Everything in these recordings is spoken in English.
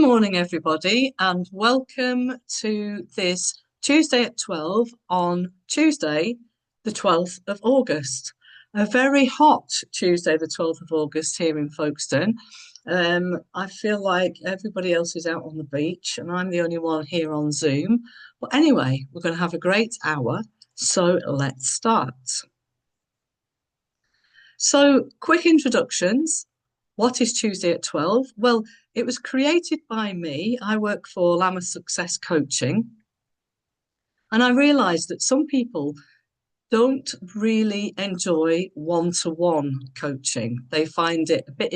morning, everybody, and welcome to this Tuesday at 12 on Tuesday, the 12th of August. A very hot Tuesday, the 12th of August here in Folkestone. I feel like everybody else is out on the beach and I'm the only one here on Zoom. But anyway, we're going to have a great hour, so let's start. So, quick introductions. What is Tuesday at 12? Well, it was created by me. I work for Llama Success Coaching. And I realized that some people don't really enjoy one-to-one coaching. They find it a bit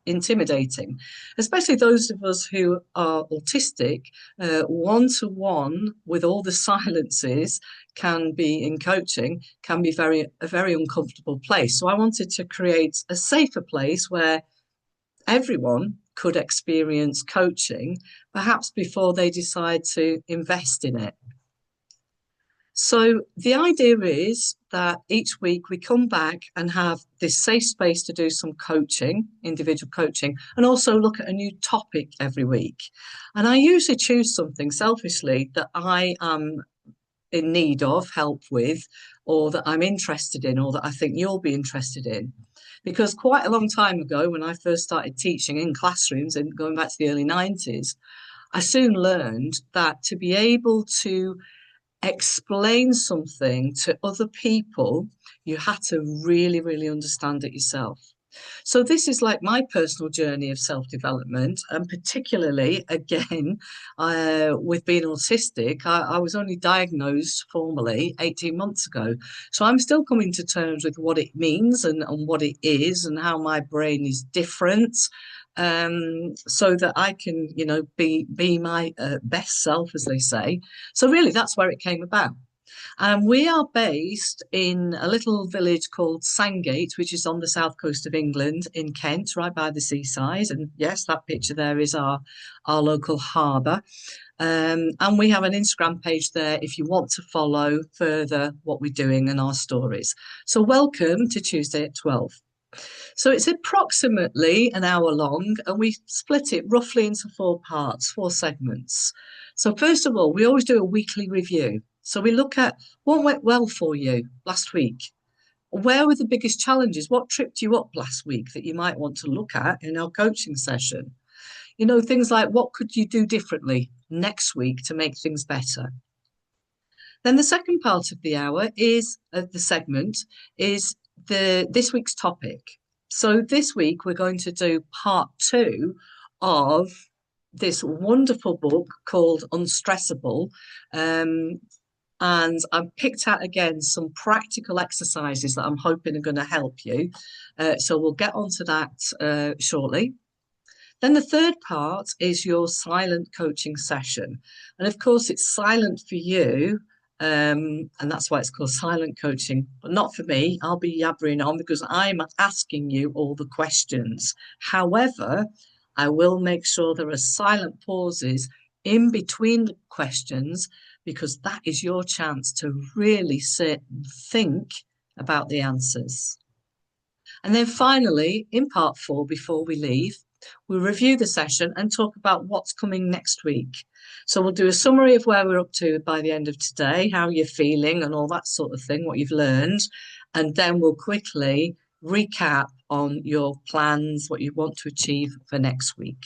intimidating, especially those of us who are autistic. One-to-one with all the silences can be in coaching, can be a very uncomfortable place. So I wanted to create a safer place where everyone could experience coaching, perhaps before they decide to invest in it. So the idea is that each week we come back and have this safe space to do some coaching, individual coaching, and also look at a new topic every week. And I usually choose something selfishly that I am in need of help with, or that I'm interested in, or that I think you'll be interested in. Because quite a long time ago, when I first started teaching in classrooms and going back to the early 90s, I soon learned that to be able to explain something to other people, you had to really, really understand it yourself. So this is like my personal journey of self-development, and particularly, again, with being autistic. I was only diagnosed formally 18 months ago. So I'm still coming to terms with what it means and what it is and how my brain is different, so that I can, be my best self, as they say. So really, that's where it came about. And we are based in a little village called Sandgate, which is on the south coast of England in Kent, right by the seaside. And yes, that picture there is our local harbour. And we have an Instagram page there if you want to follow further what we're doing and our stories. So welcome to Tuesday at 12. So it's approximately an hour long, and we split it roughly into 4 parts, 4 segments. So first of all, we always do a weekly review. So we look at what went well for you last week. Where were the biggest challenges? What tripped you up last week that you might want to look at in our coaching session? Things like what could you do differently next week to make things better? Then the second part of the hour is the segment is this week's topic. So this week we're going to do part 2 of this wonderful book called Unstressable. And I've picked out again some practical exercises that I'm hoping are going to help you. So we'll get onto that shortly. Then the third part is your silent coaching session. And of course, it's silent for you. And that's why it's called silent coaching, but not for me. I'll be yabbering on because I'm asking you all the questions. However, I will make sure there are silent pauses in between the questions, because that is your chance to really sit and think about the answers. And then finally, in part 4, before we leave, we'll review the session and talk about what's coming next week. So we'll do a summary of where we're up to by the end of today, how you're feeling and all that sort of thing, what you've learned. And then we'll quickly recap on your plans, what you want to achieve for next week.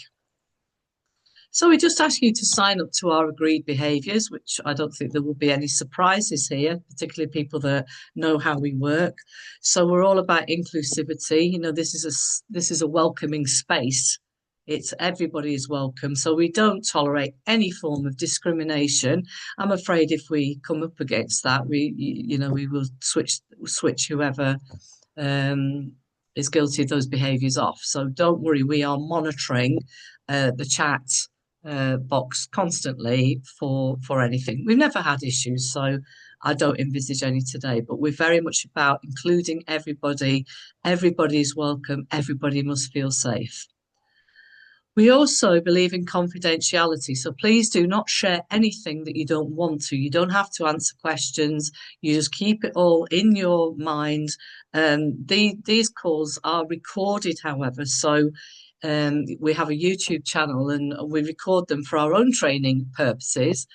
So we just ask you to sign up to our agreed behaviours, which I don't think there will be any surprises here, particularly people that know how we work. So we're all about inclusivity. This is a welcoming space. It's everybody is welcome. So we don't tolerate any form of discrimination. I'm afraid if we come up against that, we will switch whoever is guilty of those behaviours off. So don't worry, we are monitoring the chat box constantly for anything. We've never had issues, so I don't envisage any today, but we're very much about including everybody. Everybody is welcome. Everybody must feel safe. We also believe in confidentiality, so please do not share anything that you don't want to. You don't have to answer questions. You just keep it all in your mind. These calls are recorded, however, so We have a YouTube channel and we record them for our own training purposes.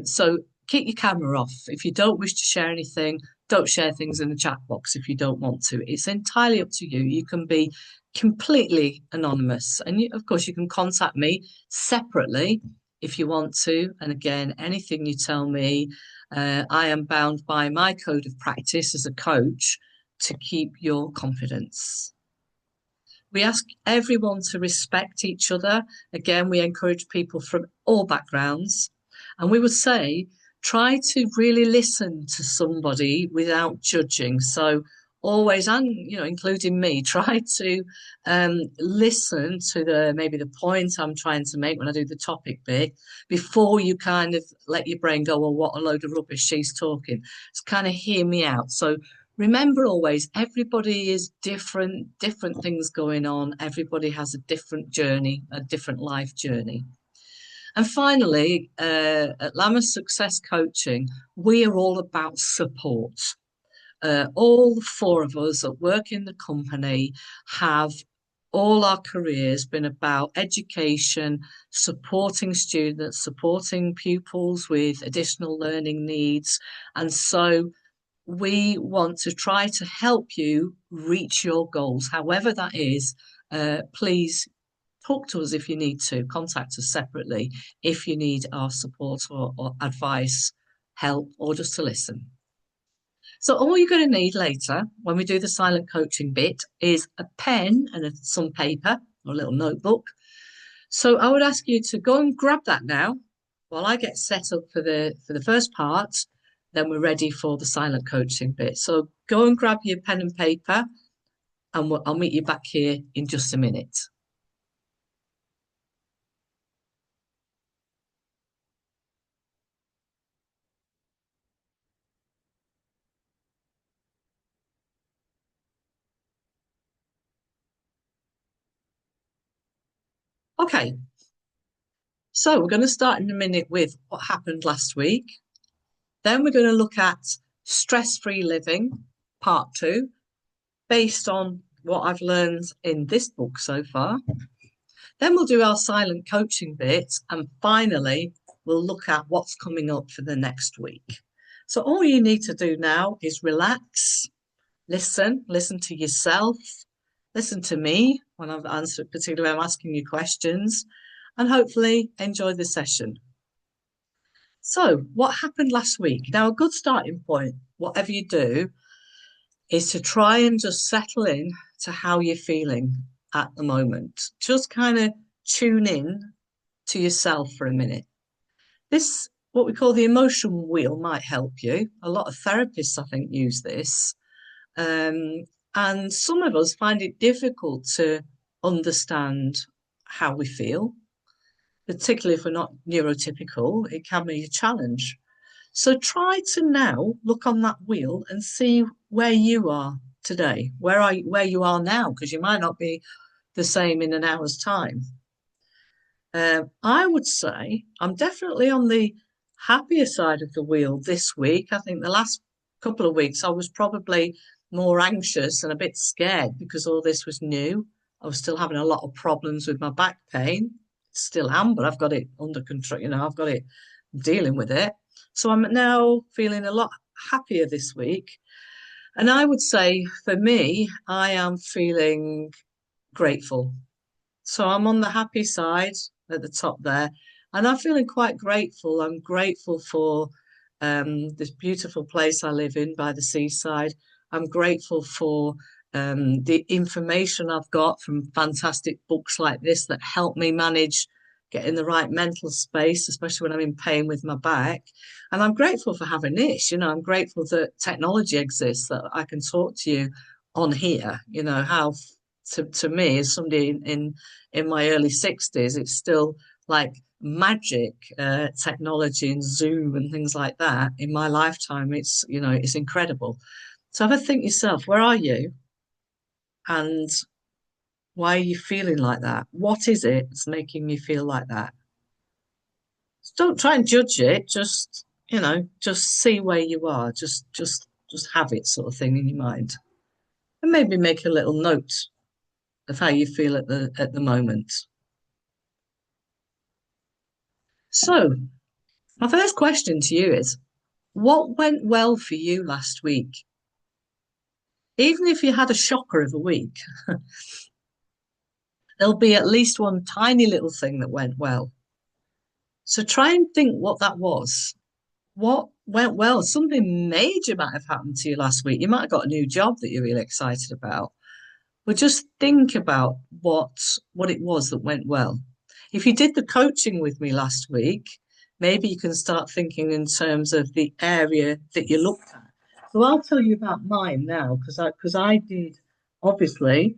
So keep your camera off. If you don't wish to share anything, don't share things in the chat box if you don't want to. It's entirely up to you. You can be completely anonymous. And of course, you can contact me separately if you want to. And again, anything you tell me, I am bound by my code of practice as a coach to keep your confidence. We ask everyone to respect each other. Again, we encourage people from all backgrounds. And we would say, try to really listen to somebody without judging. So always, and including me, try to listen to maybe the point I'm trying to make when I do the topic bit before you kind of let your brain go, well, what a load of rubbish she's talking. Just kind of hear me out. So remember always, everybody is different things going on. Everybody has a different journey, a different life journey. And finally, at Llamas Success Coaching, we are all about support. All four of us that work in the company have all our careers been about education, supporting students, supporting pupils with additional learning needs. And so we want to try to help you reach your goals, however that is. Please talk to us if you need to, contact us separately if you need our support or advice, help, or just to listen. So all you're going to need later when we do the silent coaching bit is a pen and some paper or a little notebook. So I would ask you to go and grab that now while I get set up for the first part. Then we're ready for the silent coaching bit. So go and grab your pen and paper, and I'll meet you back here in just a minute. Okay, so we're going to start in a minute with what happened last week. Then we're going to look at stress-free living, part 2, based on what I've learned in this book so far. Then we'll do our silent coaching bit, and finally, we'll look at what's coming up for the next week. So all you need to do now is relax, listen to yourself, listen to me when I've answered, particularly when I'm asking you questions, and hopefully enjoy the session. So what happened last week? Now, a good starting point, whatever you do, is to try and just settle in to how you're feeling at the moment. Just kind of tune in to yourself for a minute. This, what we call the emotion wheel, might help you. A lot of therapists, I think, use this. And some of us find it difficult to understand how we feel, particularly if we're not neurotypical. It can be a challenge. So try to now look on that wheel and see where you are today, where you are now, because you might not be the same in an hour's time. I would say I'm definitely on the happier side of the wheel this week. I think the last couple of weeks I was probably more anxious and a bit scared because all this was new. I was still having a lot of problems with my back pain. Still am, but I've got it under control. I've got it dealing with it. So I'm now feeling a lot happier this week. And I would say for me, I am feeling grateful. So I'm on the happy side at the top there. And I'm feeling quite grateful. I'm grateful for this beautiful place I live in by the seaside. I'm grateful for the information I've got from fantastic books like this that help me manage getting the right mental space, especially when I'm in pain with my back. And I'm grateful for having this. I'm grateful that technology exists, that I can talk to you on here. How to me, as somebody in my early 60s, it's still like magic, technology and Zoom and things like that. In my lifetime, it's incredible. So have a think yourself, where are you? And why are you feeling like that? What is it that's making you feel like that? Don't try and judge it. Just see where you are. Just have it, sort of thing, in your mind, and maybe make a little note of how you feel at the moment. So, my first question to you is, what went well for you last week? Even if you had a shocker of a week, there'll be at least one tiny little thing that went well. So try and think what that was. What went well? Something major might have happened to you last week. You might have got a new job that you're really excited about. But just think about what it was that went well. If you did the coaching with me last week, maybe you can start thinking in terms of the area that you looked at. So I'll tell you about mine now because I did obviously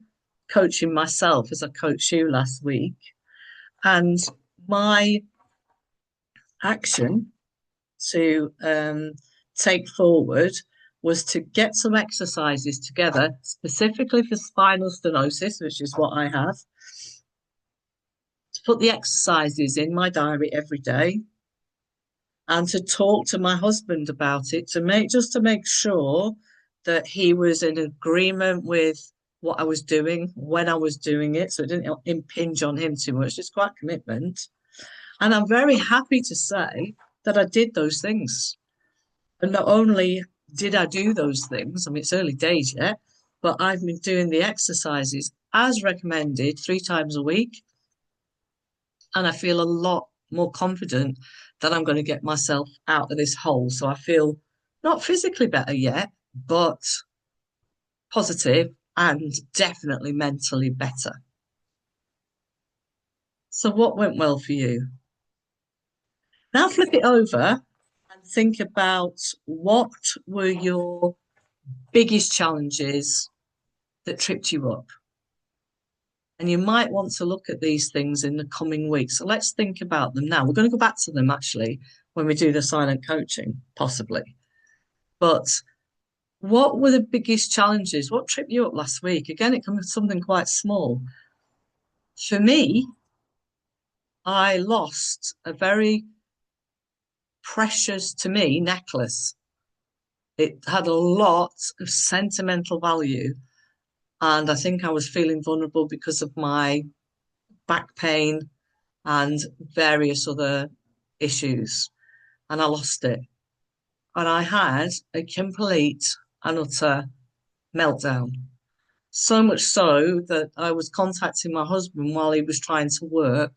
coaching myself as I coached you last week, and my action to take forward was to get some exercises together specifically for spinal stenosis, which is what I have, to put the exercises in my diary every day and to talk to my husband about it to make sure that he was in agreement with what I was doing when I was doing it, so it didn't impinge on him too much. It's quite a commitment. And I'm very happy to say that I did those things. And not only did I do those things, I mean, it's early days yet, but I've been doing the exercises as recommended 3 times a week. And I feel a lot more confident that I'm going to get myself out of this hole. So I feel not physically better yet, but positive and definitely mentally better. So, what went well for you? Now, flip it over and think about what were your biggest challenges that tripped you up. And you might want to look at these things in the coming weeks. So let's think about them now. We're going to go back to them actually when we do the silent coaching, possibly. But what were the biggest challenges? What tripped you up last week? Again, it can be something quite small. For me, I lost a very precious to me necklace. It had a lot of sentimental value. And I think I was feeling vulnerable because of my back pain and various other issues. And I lost it. And I had a complete and utter meltdown. So much so that I was contacting my husband while he was trying to work,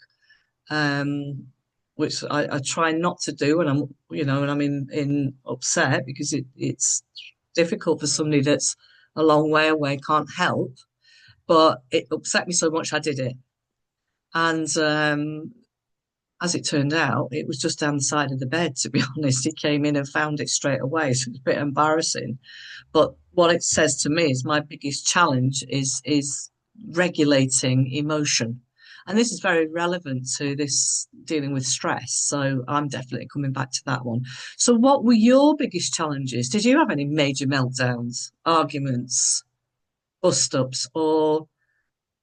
which I try not to do when I'm in upset because it's difficult for somebody that's a long way away, can't help. But it upset me so much I did it. And as it turned out, it was just down the side of the bed, to be honest. He came in and found it straight away. So it was a bit embarrassing. But what it says to me is my biggest challenge is regulating emotion. And this is very relevant to this dealing with stress. So I'm definitely coming back to that one. So what were your biggest challenges? Did you have any major meltdowns, arguments, bust ups, or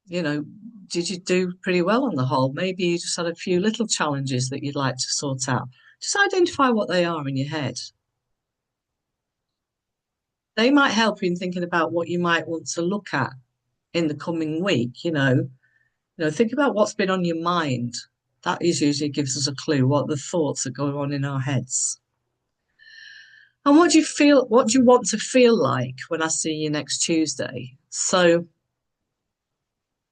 did you do pretty well on the whole? Maybe you just had a few little challenges that you'd like to sort out. Just identify what they are in your head. They might help you in thinking about what you might want to look at in the coming week. Think about what's been on your mind. That is usually gives us a clue what the thoughts are going on in our heads. And what do you feel? What do you want to feel like when I see you next Tuesday? So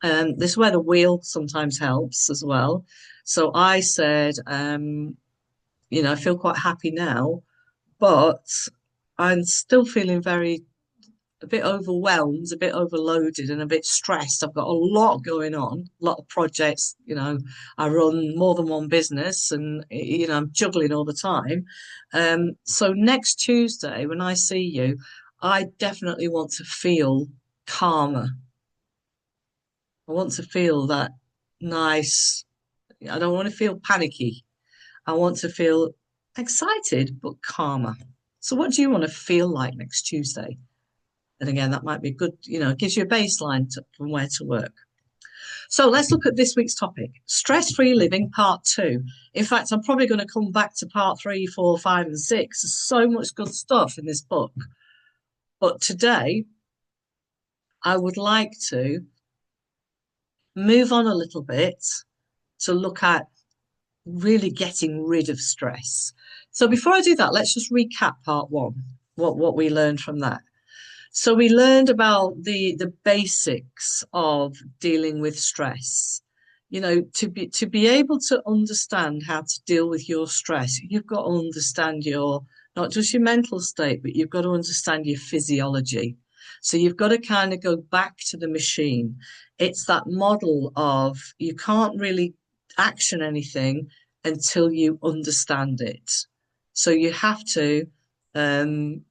this is where the wheel sometimes helps as well. So I said, I feel quite happy now, but I'm still feeling a bit overwhelmed, a bit overloaded, and a bit stressed. I've got a lot going on, a lot of projects. I run more than one business, and I'm juggling all the time. So next Tuesday, when I see you, I definitely want to feel calmer. I want to feel that nice. I don't want to feel panicky. I want to feel excited but calmer. So, what do you want to feel like next Tuesday? And again, that might be good, gives you a baseline from where to work. So, let's look at this week's topic, stress-free living, part 2. In fact, I'm probably going to come back to part 3, 4, 5, and 6. There's so much good stuff in this book. But today, I would like to move on a little bit to look at really getting rid of stress. So before I do that, let's just recap part one, what we learned from that. So we learned about the basics of dealing with stress. You know, to be able to understand how to deal with your stress, you've got to understand your not just your mental state, but you've got to understand your physiology. So you've got to kind of go back to the machine. It's that model of you can't really action anything until you understand it. So you have to um,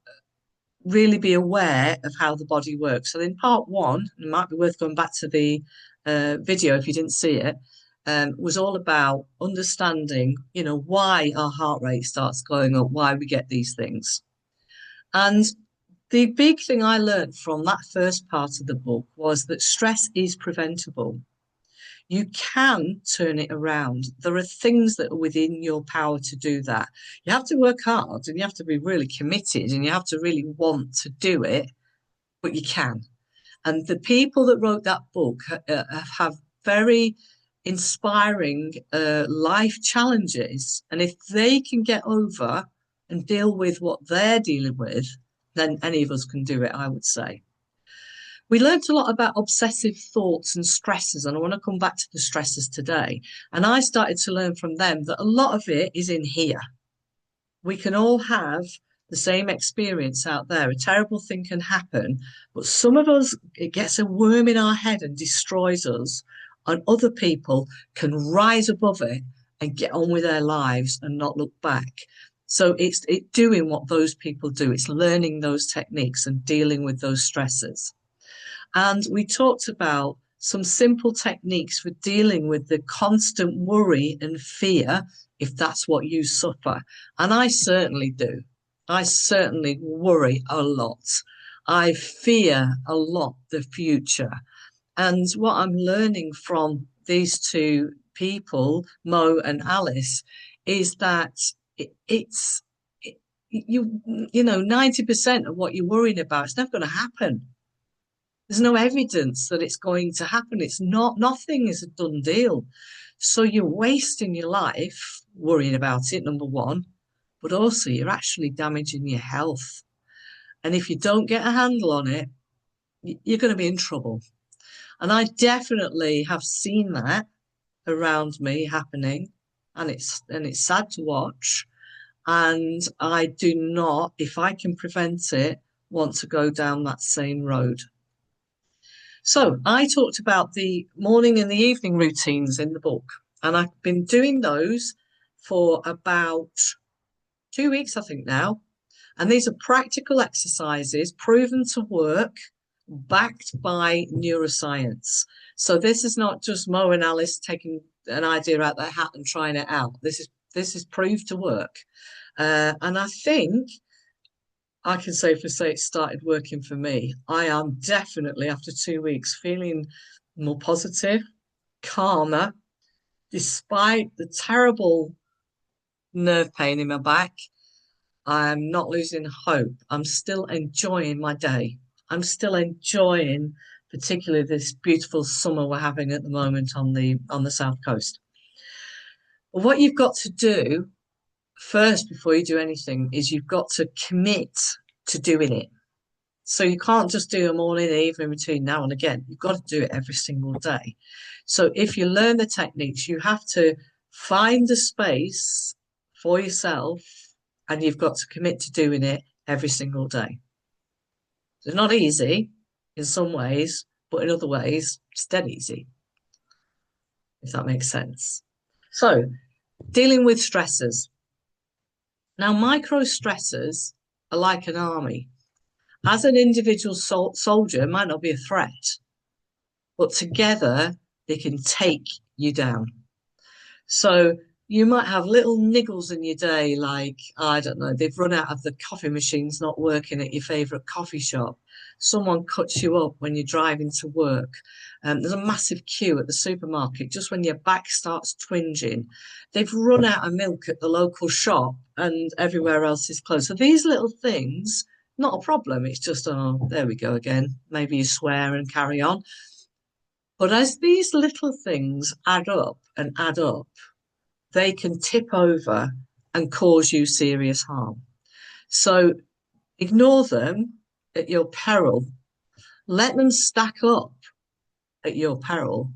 really be aware of how the body works. So in part one, it might be worth going back to the video if you didn't see it, was all about understanding, you know, why our heart rate starts going up, why we get these things. And the big thing I learned from that first part of the book was that stress is preventable. You can turn it around. There are things that are within your power to do that. You have to work hard and you have to be really committed and you have to really want to do it, but you can. And the people that wrote that book have very inspiring life challenges. And if they can get over and deal with what they're dealing with, then any of us can do it, I would say. We learned a lot about obsessive thoughts and stresses, and I want to come back to the stresses today. And I started to learn from them that a lot of it is in here. We can all have the same experience out there. A terrible thing can happen, but some of us, it gets a worm in our head and destroys us, and other people can rise above it and get on with their lives and not look back. So it's doing what those people do. It's learning those techniques and dealing with those stresses. And we talked about some simple techniques for dealing with the constant worry and fear if that's what you suffer. And I certainly do. I certainly worry a lot. I fear a lot the future. And what I'm learning from these two people, Mo and Alice, is that you know 90% of what you're worrying about is never going to happen. There's no evidence that it's going to happen. It's not, nothing is a done deal. So you're wasting your life worrying about it, number one, but also you're actually damaging your health. And if you don't get a handle on it, you're going to be in trouble. And I definitely have seen that around me happening, and it's sad to watch. And I do not, if I can prevent it, want to go down that same road. So I talked about the morning and the evening routines in the book, and I've been doing those for about 2 weeks, I think now. And these are practical exercises proven to work, backed by neuroscience. So this is not just Mo and Alice taking an idea out their hat and trying it out. This is proved to work. And I think I can safely say it started working for me. I am definitely, after 2 weeks, feeling more positive, calmer, despite the terrible nerve pain in my back. I'm not losing hope. I'm still enjoying my day. I'm still enjoying, particularly this beautiful summer we're having at the moment on the south coast. But what you've got to do first before you do anything is you've got to commit to doing it. So you can't just do a morning and evening between now and again. You've got to do it every single day. So if you learn the techniques, you have to find a space for yourself and you've got to commit to doing it every single day. It's not easy in some ways, but in other ways, it's dead easy, if that makes sense. So dealing with stressors. Now, micro stressors are like an army. As an individual soldier, it might not be a threat, but together they can take you down. So you might have little niggles in your day, like, I don't know, they've run out of the coffee machines not working at your favourite coffee shop. Someone cuts you up when you're driving to work. There's a massive queue at the supermarket just when your back starts twinging. They've run out of milk at the local shop and everywhere else is closed. So these little things, not a problem. It's just, oh, there we go again. Maybe you swear and carry on. But as these little things add up and add up, they can tip over and cause you serious harm. So ignore them at your peril. Let them stack up at your peril,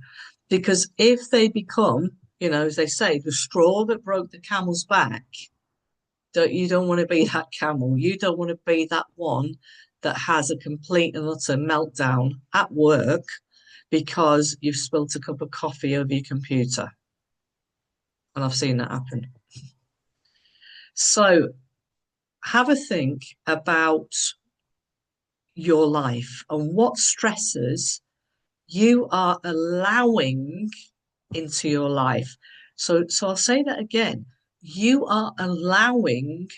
because if they become, as they say, the straw that broke the camel's back, you don't want to be that camel. You don't want to be that one that has a complete and utter meltdown at work because you've spilt a cup of coffee over your computer. And I've seen that happen. So have a think about your life and what stresses you are allowing into your life. So I'll say that again. You are allowing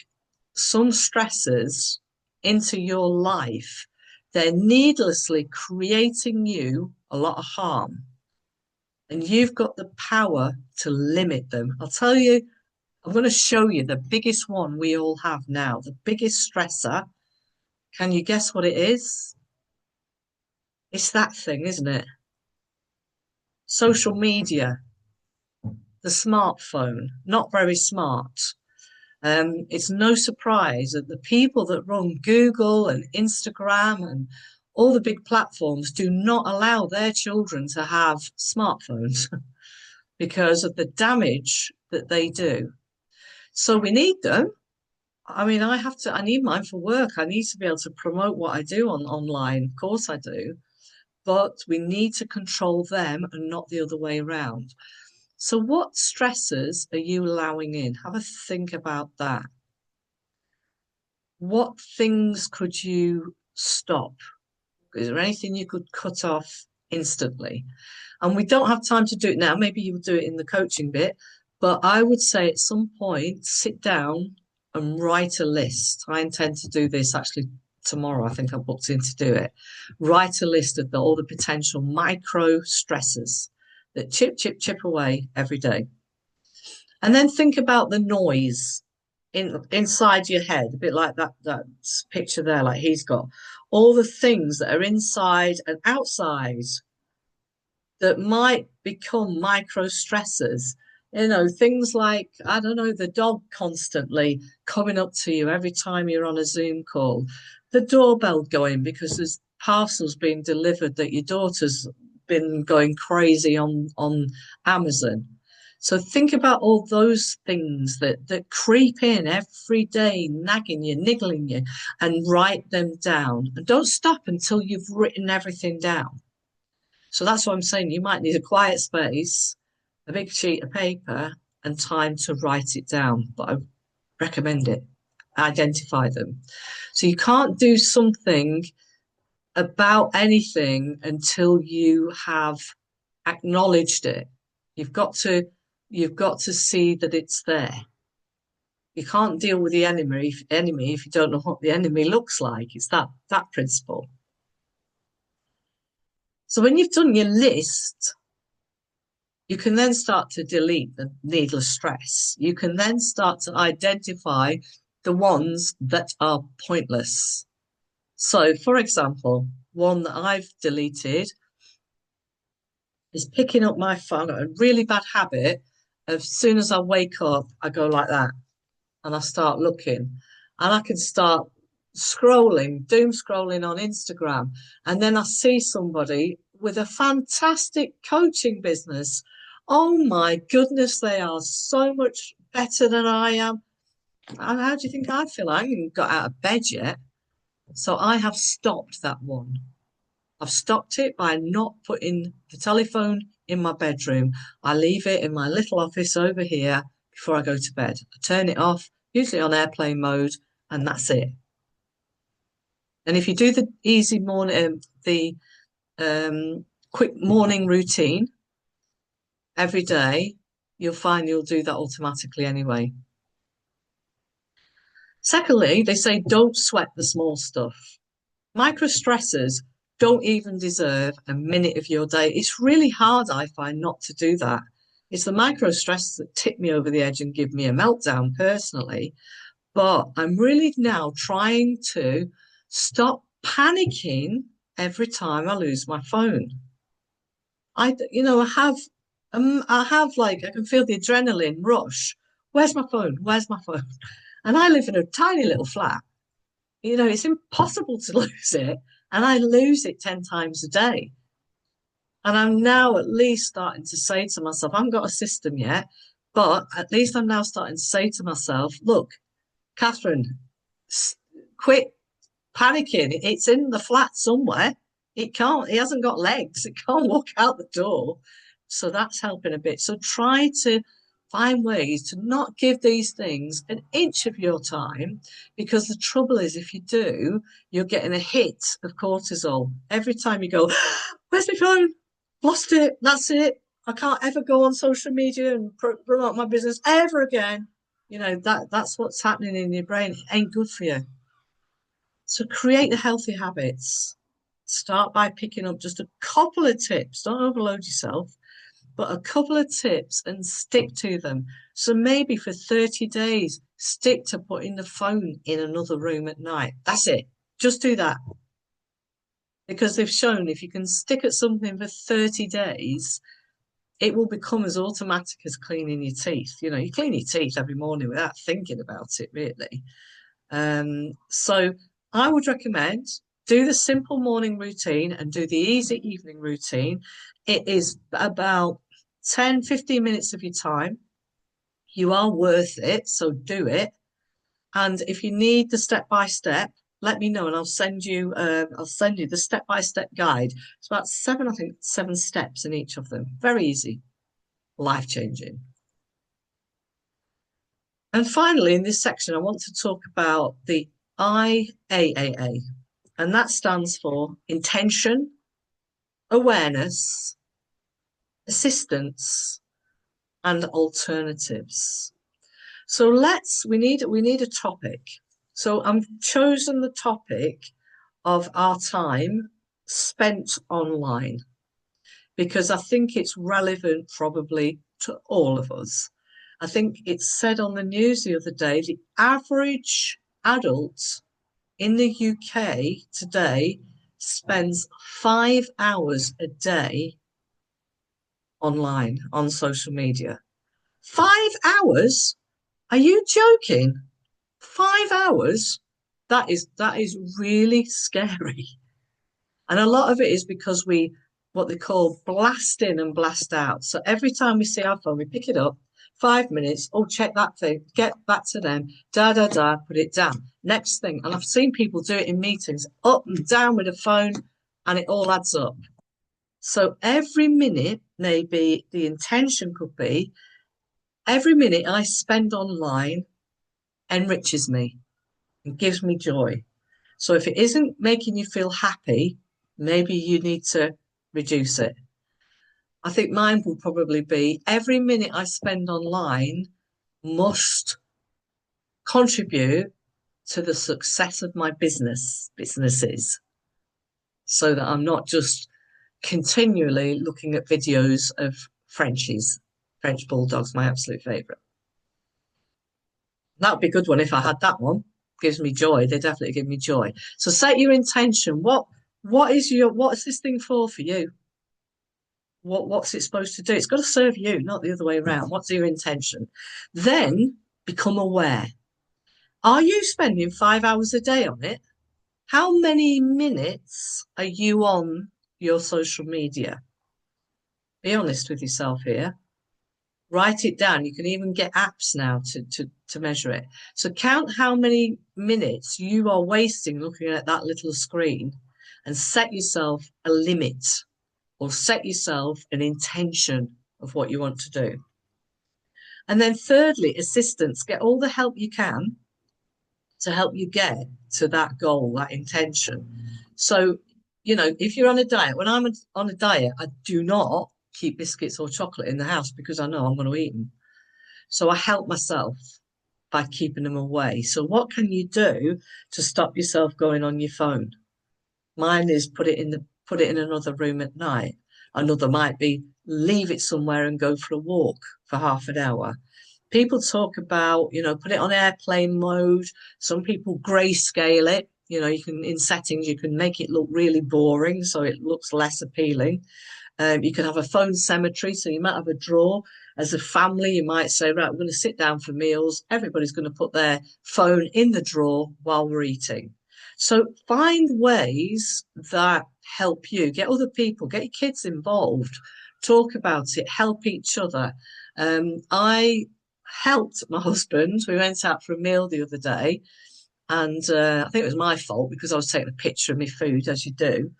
some stresses into your life. They're needlessly creating you a lot of harm. And you've got the power to limit them. I'll tell you, I'm going to show you the biggest one we all have now, the biggest stressor. Can you guess what it is? It's that thing, isn't it? Social media, the smartphone, not very smart. It's no surprise that the people that run Google and Instagram and all the big platforms do not allow their children to have smartphones because of the damage that they do. So we need them. I mean, I need mine for work. I need to be able to promote what I do online. Of course I do. But we need to control them and not the other way around. So what stressors are you allowing in? Have a think about that. What things could you stop? Is there anything you could cut off instantly? And we don't have time to do it now. Maybe you'll do it in the coaching bit. But I would say at some point, sit down and write a list. I intend to do this actually tomorrow. I think I'm booked in to do it. Write a list of all the potential micro stressors that chip away every day. And then think about the noise inside your head, a bit like that picture there, like he's got. All the things that are inside and outside that might become micro stressors. Things like, I don't know, the dog constantly coming up to you every time you're on a Zoom call, the doorbell going because there's parcels being delivered that your daughter's been going crazy on Amazon. So think about all those things that creep in every day, nagging you, niggling you, and write them down. And don't stop until you've written everything down. So that's what I'm saying. You might need a quiet space, a big sheet of paper, and time to write it down. But I recommend it. Identify them. So you can't do something about anything until you have acknowledged it. You've got to see that it's there. You can't deal with the enemy if you don't know what the enemy looks like. It's that principle. So when you've done your list, you can then start to delete the needless stress. You can then start to identify the ones that are pointless. So, for example, one that I've deleted is picking up my phone. A really bad habit. As soon as I wake up, I go like that and I start looking, and I can start doom scrolling on Instagram. And then I see somebody with a fantastic coaching business. Oh my goodness, they are so much better than I am. And how do you think I feel? I haven't even got out of bed yet. So I have stopped that one. I've stopped it by not putting the telephone in my bedroom. I leave it in my little office over here before I go to bed. I turn it off, usually on airplane mode, and that's it. And if you do the easy morning, the quick morning routine every day, you'll find you'll do that automatically anyway. Secondly, they say don't sweat the small stuff. Micro stressors don't even deserve a minute of your day. It's really hard, I find, not to do that. It's the micro stresses that tip me over the edge and give me a meltdown personally. But I'm really now trying to stop panicking every time I lose my phone. I have like, I can feel the adrenaline rush. Where's my phone? Where's my phone? And I live in a tiny little flat. It's impossible to lose it. And I lose it 10 times a day. And I'm now at least starting to say to myself, I haven't got a system yet, but at least I'm now starting to say to myself, look, Catherine, quit panicking. It's in the flat somewhere. It hasn't got legs. It can't walk out the door. So that's helping a bit. So try to find ways to not give these things an inch of your time, because the trouble is, if you do, you're getting a hit of cortisol. Every time you go, where's my phone? Lost it. That's it. I can't ever go on social media and promote my business ever again. That's what's happening in your brain. It ain't good for you. So create the healthy habits. Start by picking up just a couple of tips. Don't overload yourself, but a couple of tips and stick to them. So maybe for 30 days, stick to putting the phone in another room at night. That's it. Just do that. Because they've shown if you can stick at something for 30 days, it will become as automatic as cleaning your teeth. You clean your teeth every morning without thinking about it, really. So I would recommend do the simple morning routine and do the easy evening routine. It is about 10, 15 minutes of your time. You are worth it, so do it. And if you need the step-by-step, let me know and I'll send you the step-by-step guide. It's about seven steps in each of them. Very easy, life-changing. And finally, in this section, I want to talk about the IAAA, and that stands for intention, awareness, assistance, and alternatives. So we need a topic. So I've chosen the topic of our time spent online, because I think it's relevant probably to all of us. I think it's said on the news the other day, the average adult in the UK today spends 5 hours a day online on social media. 5 hours? Are you joking? 5 hours? That is really scary. And a lot of it is because we, what they call blast in and blast out. So every time we see our phone, we pick it up, 5 minutes, oh, check that thing, get back to them, put it down. Next thing. And I've seen people do it in meetings, up and down with a phone, and it all adds up. So every minute, maybe the intention could be, every minute I spend online enriches me and gives me joy. So if it isn't making you feel happy, maybe you need to reduce it. I think mine will probably be every minute I spend online must contribute to the success of my businesses, so that I'm not just continually looking at videos of Frenchies. French bulldogs, my absolute favourite. That would be a good one if I had that one. Gives me joy. They definitely give me joy. So set your intention. What is this thing for you? What's it supposed to do? It's got to serve you, not the other way around. What's your intention? Then become aware. Are you spending 5 hours a day on it? How many minutes are you on your social media? Be honest with yourself here. Write it down. You can even get apps now to measure it. So count how many minutes you are wasting looking at that little screen, and set yourself a limit, or set yourself an intention of what you want to do. And then thirdly, assistance. Get all the help you can to help you get to that goal, that intention. So, if you're on a diet, when I'm on a diet, I do not keep biscuits or chocolate in the house because I know I'm going to eat them. So I help myself by keeping them away. So what can you do to stop yourself going on your phone? Mine is put it in another room at night. Another might be leave it somewhere and go for a walk for half an hour. People talk about, put it on airplane mode. Some people grayscale it. You can, in settings, you can make it look really boring so it looks less appealing. You can have a phone cemetery. So you might have a drawer as a family. You might say, right, we're going to sit down for meals. Everybody's going to put their phone in the drawer while we're eating. So find ways that help you. Get other people, get your kids involved, talk about it, help each other. I helped my husband. We went out for a meal the other day, and I think it was my fault because I was taking a picture of my food, as you do.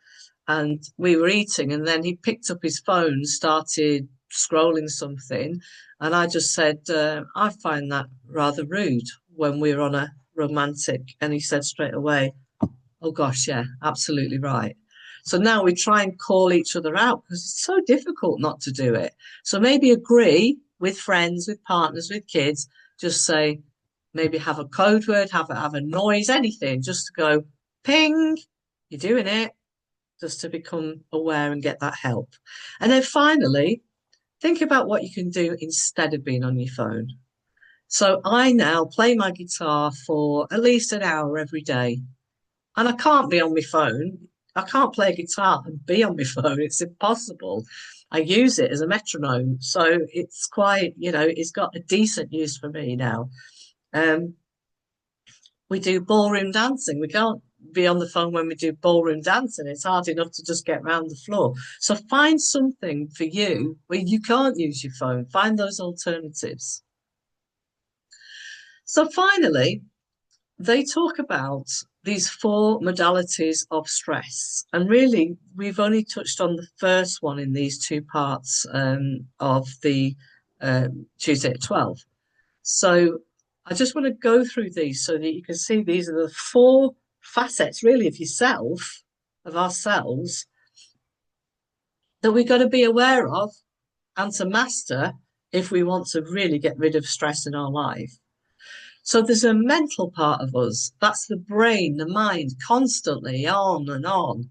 And we were eating, and then he picked up his phone, started scrolling something, and I just said, I find that rather rude when we're on a romantic. And he said straight away, oh gosh, yeah, absolutely right. So now we try and call each other out because it's so difficult not to do it. So maybe agree with friends, with partners, with kids, just say, maybe have a code word, have a noise, anything, just to go ping, you're doing it, just to become aware and get that help. And then finally, think about what you can do instead of being on your phone. So I now play my guitar for at least an hour every day, and I can't be on my phone. I can't play a guitar and be on my phone. It's impossible. I use it as a metronome. So it's quite, it's got a decent use for me now. Um, we do ballroom dancing. We can't be on the phone when we do ballroom dancing. It's hard enough to just get around the floor. So find something for you where you can't use your phone. Find those alternatives. So finally, they talk about these four modalities of stress. And really, we've only touched on the first one in these two parts of the Tuesday at 12. So I just want to go through these so that you can see these are the four facets, really, of yourself, of ourselves, that we've got to be aware of and to master if we want to really get rid of stress in our life. So there's a mental part of us. That's the brain, the mind, constantly on and on.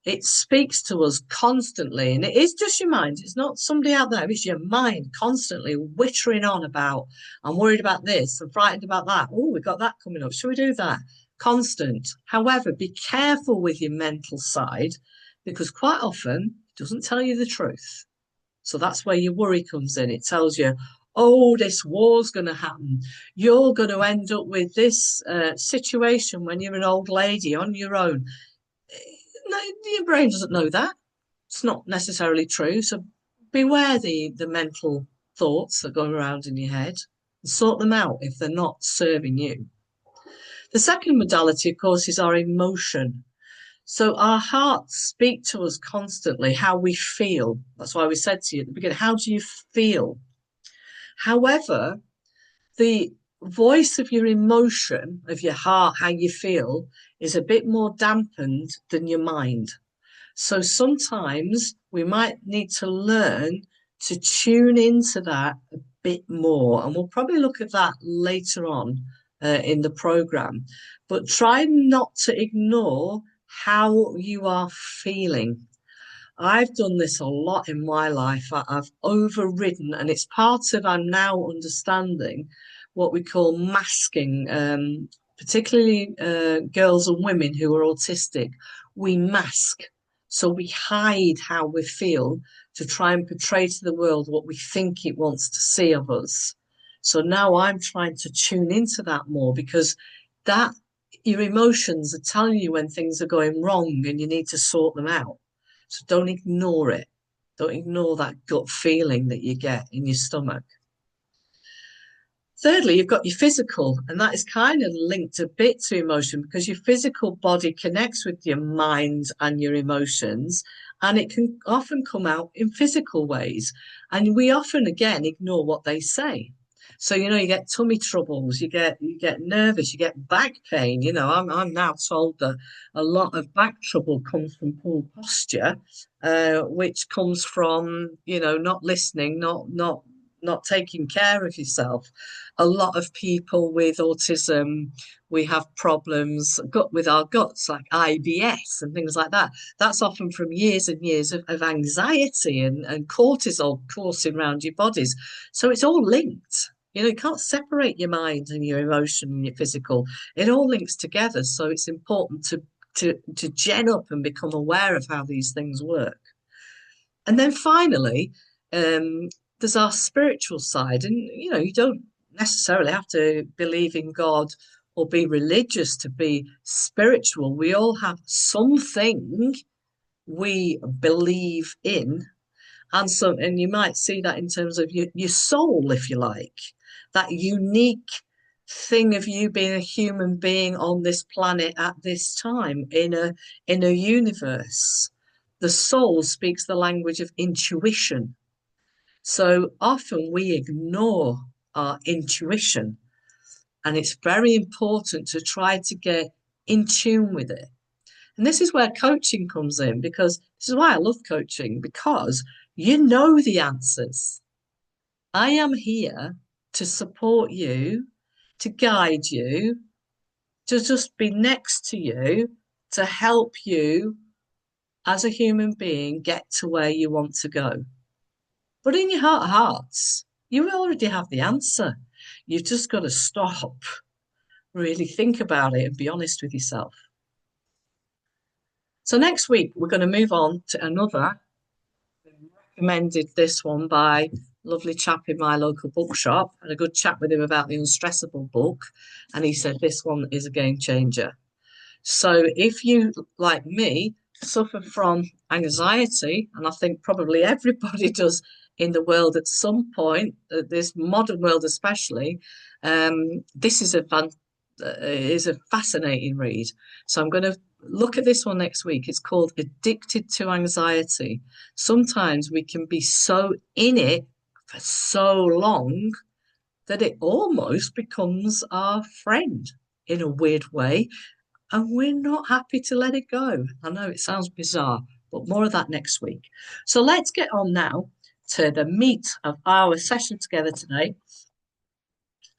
It speaks to us constantly, and it is just your mind. It's not somebody out there. It's your mind constantly whittering on about, I'm worried about this, I'm frightened about that. Oh, we've got that coming up. Should we do that? Constant. However, be careful with your mental side because quite often it doesn't tell you the truth. So that's where your worry comes in. It tells you, oh, this war's going to happen. You're going to end up with this situation when you're an old lady on your own. No, your brain doesn't know that. It's not necessarily true. So beware the mental thoughts that are going around in your head and sort them out if they're not serving you. The second modality, of course, is our emotion. So our hearts speak to us constantly how we feel. That's why we said to you at the beginning, how do you feel? However, the voice of your emotion, of your heart, how you feel, is a bit more dampened than your mind. So sometimes we might need to learn to tune into that a bit more. And we'll probably look at that later on in the program. But try not to ignore how you are feeling. I've done this a lot in my life. I've overridden, and it's part of I'm now understanding what we call masking, particularly girls and women who are autistic. We mask. So we hide how we feel to try and portray to the world what we think it wants to see of us. So now I'm trying to tune into that more because that your emotions are telling you when things are going wrong and you need to sort them out. So don't ignore it. Don't ignore that gut feeling that you get in your stomach. Thirdly, you've got your physical, and that is kind of linked a bit to emotion because your physical body connects with your mind and your emotions, and it can often come out in physical ways. And we often, again, ignore what they say. So, you get tummy troubles, you get nervous, you get back pain. I'm now told that a lot of back trouble comes from poor posture, which comes from, not listening, not taking care of yourself. A lot of people with autism, we have problems with our guts, like IBS and things like that. That's often from years and years of anxiety and cortisol coursing around your bodies. So it's all linked. You can't separate your mind and your emotion and your physical. It all links together. So it's important to gen up and become aware of how these things work. And then finally, there's our spiritual side. And, you don't necessarily have to believe in God or be religious to be spiritual. We all have something we believe in. And you might see that in terms of your soul, if you like, that unique thing of you being a human being on this planet at this time in a universe. The soul speaks the language of intuition. So often we ignore our intuition, and it's very important to try to get in tune with it. And this is where coaching comes in, because this is why I love coaching, because you know the answers. I am here to support you, to guide you, to just be next to you, to help you as a human being get to where you want to go. But in your heart of hearts, you already have the answer. You've just got to stop, really think about it, and be honest with yourself. So next week, we're going to move on to another. Recommended this one by a lovely chap in my local bookshop. Had a good chat with him about the Unstressable book, and he said this one is a game changer. So if you, like me, suffer from anxiety, and I think probably everybody does in the world at some point, this modern world especially, this is a fascinating read. So I'm going to look at this one next week. It's called Addicted to Anxiety. Sometimes we can be so in it for so long that it almost becomes our friend in a weird way, and we're not happy to let it go. I know it sounds bizarre, but more of that next week. So let's get on now to the meat of our session together today,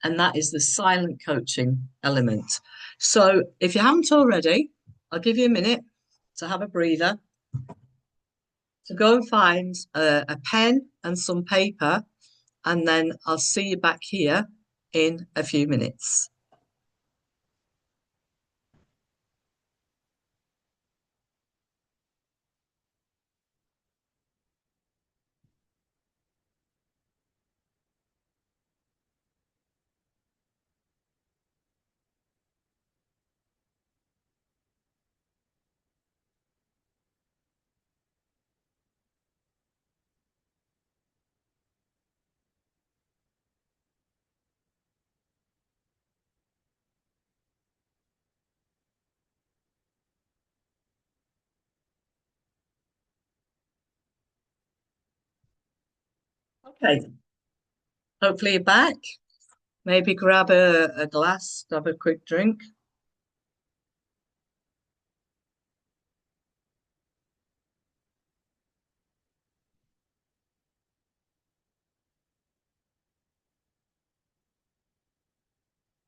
and that is the silent coaching element. So if you haven't already, I'll give you a minute to have a breather, to go and find a pen and some paper, and then I'll see you back here in a few minutes. Okay, hopefully you're back. Maybe grab a glass, have a quick drink.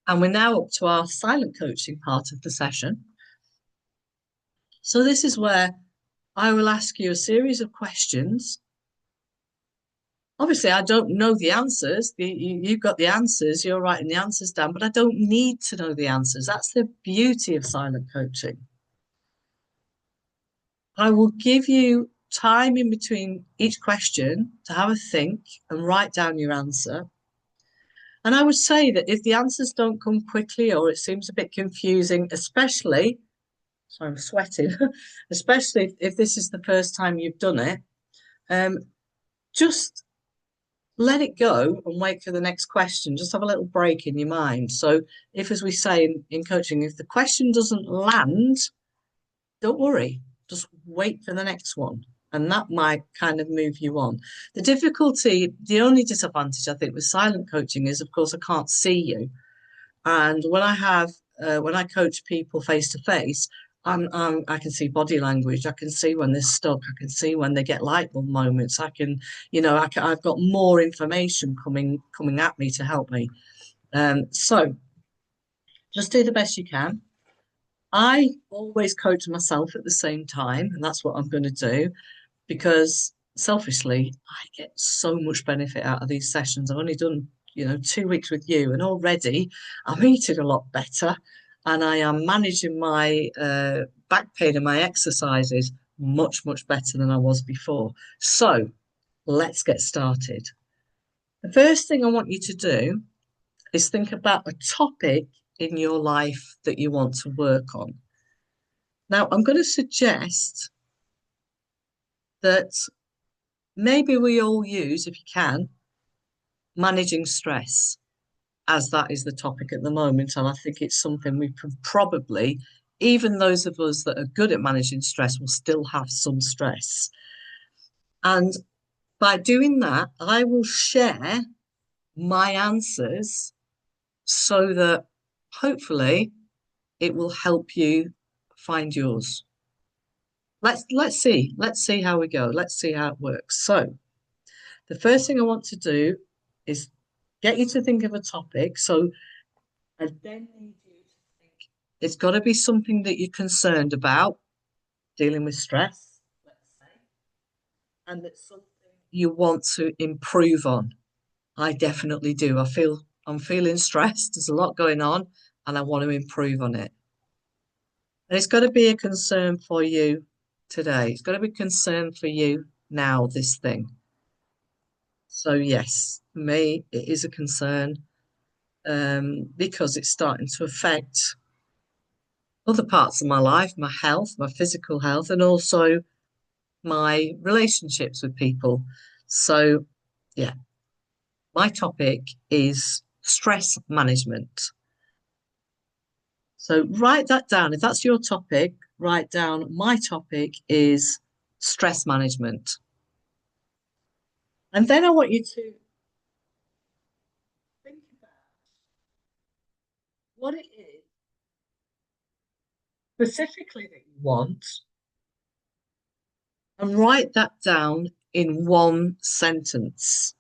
And we're now up to our silent coaching part of the session. So this is where I will ask you a series of questions. Obviously, I don't know the answers. You've got the answers, you're writing the answers down, but I don't need to know the answers. That's the beauty of silent coaching. I will give you time in between each question to have a think and write down your answer. And I would say that if the answers don't come quickly or it seems a bit confusing, especially, so I'm sweating, especially if this is the first time you've done it, just let it go and wait for the next question. Just have a little break in your mind. So if, as we say in coaching, if the question doesn't land, don't worry, just wait for the next one. And that might kind of move you on. The difficulty, the only disadvantage I think with silent coaching is, of course, I can't see you. And when I coach people face to face, I can see body language. I can see when they're stuck. I can see when they get light bulb moments. I've got more information coming at me to help me. So just do the best you can. I always coach myself at the same time, and that's what I'm going to do, because selfishly, I get so much benefit out of these sessions. I've only done 2 weeks with you, and already I'm eating a lot better, and I am managing my back pain and my exercises much, much better than I was before. So let's get started. The first thing I want you to do is think about a topic in your life that you want to work on. Now, I'm going to suggest that maybe we all use, if you can, managing stress, as that is the topic at the moment. And I think it's something we can probably, even those of us that are good at managing stress, will still have some stress. And by doing that, I will share my answers so that hopefully it will help you find yours. Let's see how we go. Let's see how it works. So the first thing I want to do is get you to think of a topic. So I then need you to think it's got to be something that you're concerned about, dealing with stress, let's say, and that's something you want to improve on. I definitely do. I'm feeling stressed. There's a lot going on, and I want to improve on it. And it's got to be a concern for you today. It's got to be a concern for you now, this thing. So yes, for me, it is a concern because it's starting to affect other parts of my life, my health, my physical health, and also my relationships with people. So yeah, my topic is stress management. So write that down. If that's your topic, write down my topic is stress management. And then I want you to think about what it is specifically that you want and write that down in one sentence.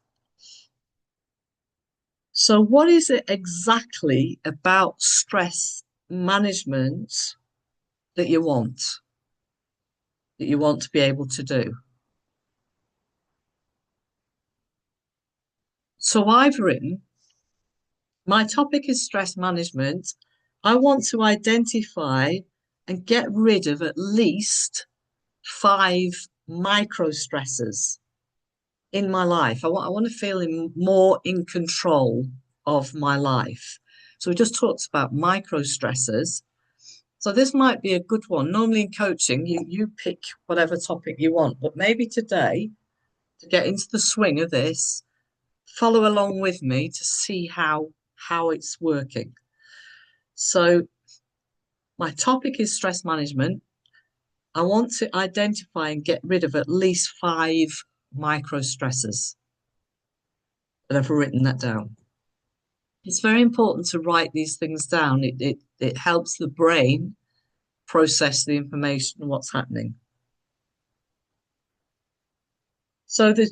So, what is it exactly about stress management that you want to be able to do? So, I've written, my topic is stress management. I want to identify and get rid of at least 5 micro stressors in my life. I want to feel more in control of my life. So we just talked about micro stressors. So this might be a good one. Normally in coaching, you pick whatever topic you want, but maybe today, to get into the swing of this, follow along with me to see how it's working. So my topic is stress management. I want to identify and get rid of at least 5 micro stressors. And I've written that down. It's very important to write these things down. It helps the brain process the information and what's happening. So the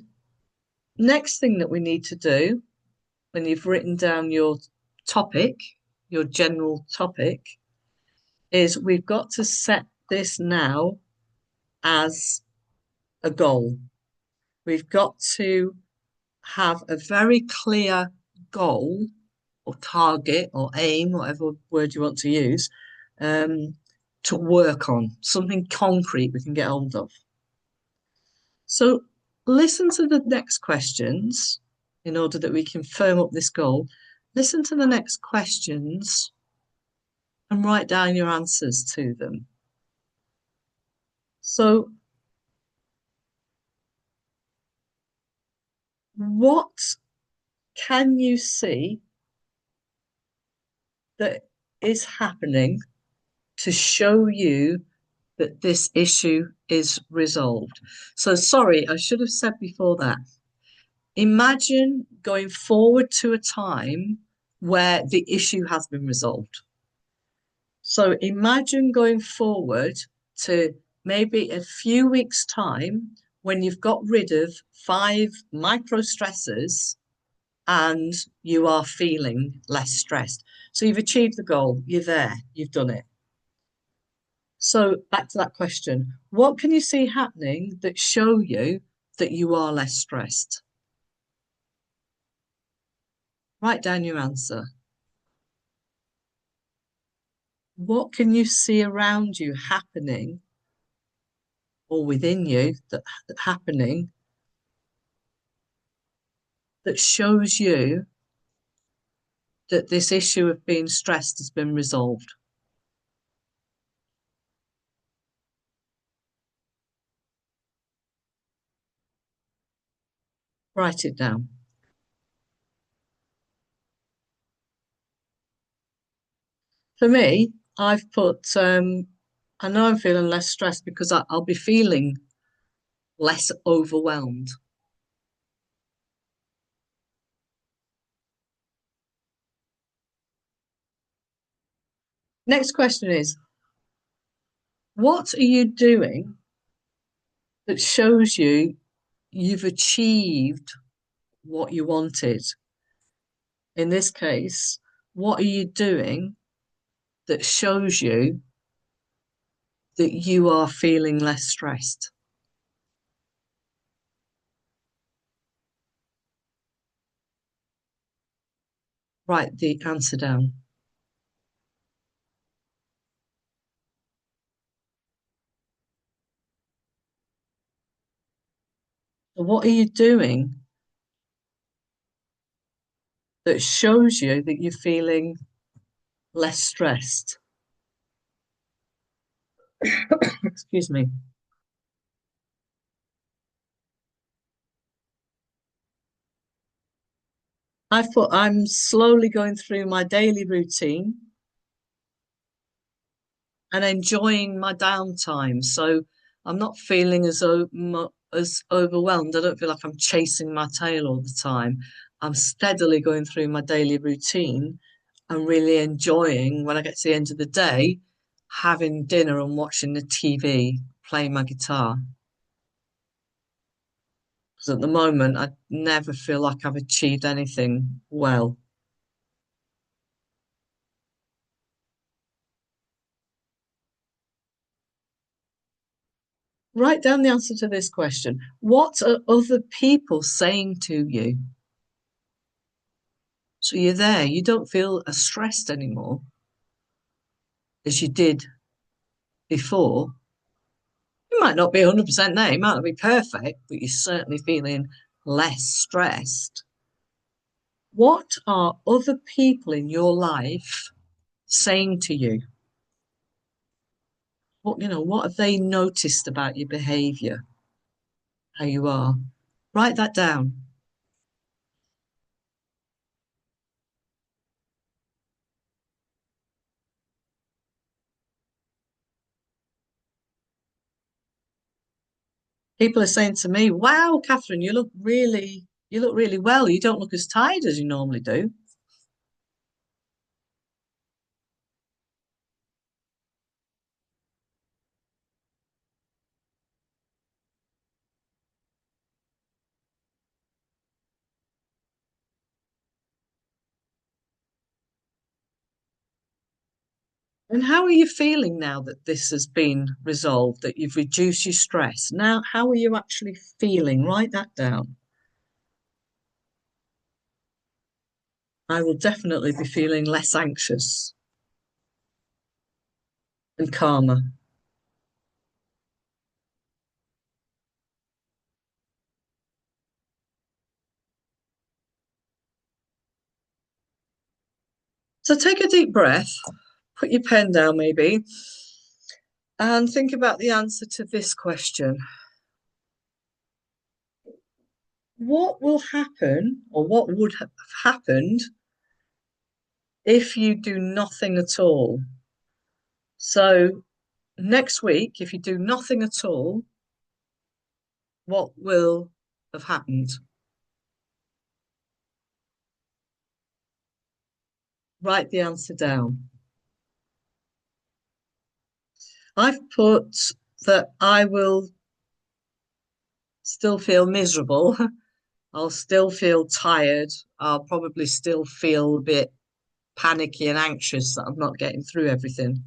next thing that we need to do when you've written down your topic, your general topic, is we've got to set this now as a goal. We've got to have a very clear goal or target or aim, whatever word you want to use, to work on, something concrete we can get hold of. So listen to the next questions in order that we can firm up this goal. Listen to the next questions and write down your answers to them. So what can you see that is happening to show you that this issue is resolved? So sorry, I should have said before that. Imagine going forward to a time where the issue has been resolved. So imagine going forward to maybe a few weeks' time when you've got rid of 5 micro stressors and you are feeling less stressed. So you've achieved the goal, you're there, you've done it. So back to that question, what can you see happening that show you that you are less stressed? Write down your answer. What can you see around you happening or within you that happening that shows you that this issue of being stressed has been resolved? Write it down. For me, I've put, I know I'm feeling less stressed because I'll be feeling less overwhelmed. Next question is, what are you doing that shows you've achieved what you wanted? In this case, what are you doing that shows you that you are feeling less stressed? Write the answer down. So what are you doing that shows you that you're feeling less stressed? Excuse me. I'm slowly going through my daily routine and enjoying my downtime. So I'm not feeling as overwhelmed. I don't feel like I'm chasing my tail all the time. I'm steadily going through my daily routine and really enjoying when I get to the end of the day, having dinner and watching the TV, playing my guitar. Because at the moment, I never feel like I've achieved anything well. Write down the answer to this question. What are other people saying to you? So you're there, you don't feel as stressed anymore as you did before. You might not be 100% there, you might not be perfect, but you're certainly feeling less stressed. What are other people in your life saying to you? What have they noticed about your behavior, how you are? Write that down. People are saying to me, "Wow, Catherine, you look really well. You don't look as tired as you normally do." And how are you feeling now that this has been resolved, that you've reduced your stress? Now, how are you actually feeling? Write that down. I will definitely be feeling less anxious and calmer. So take a deep breath, put your pen down maybe, and think about the answer to this question. What will happen, or what would have happened if you do nothing at all? So next week, if you do nothing at all, what will have happened? Write the answer down. I've put that I will still feel miserable. I'll still feel tired. I'll probably still feel a bit panicky and anxious that I'm not getting through everything.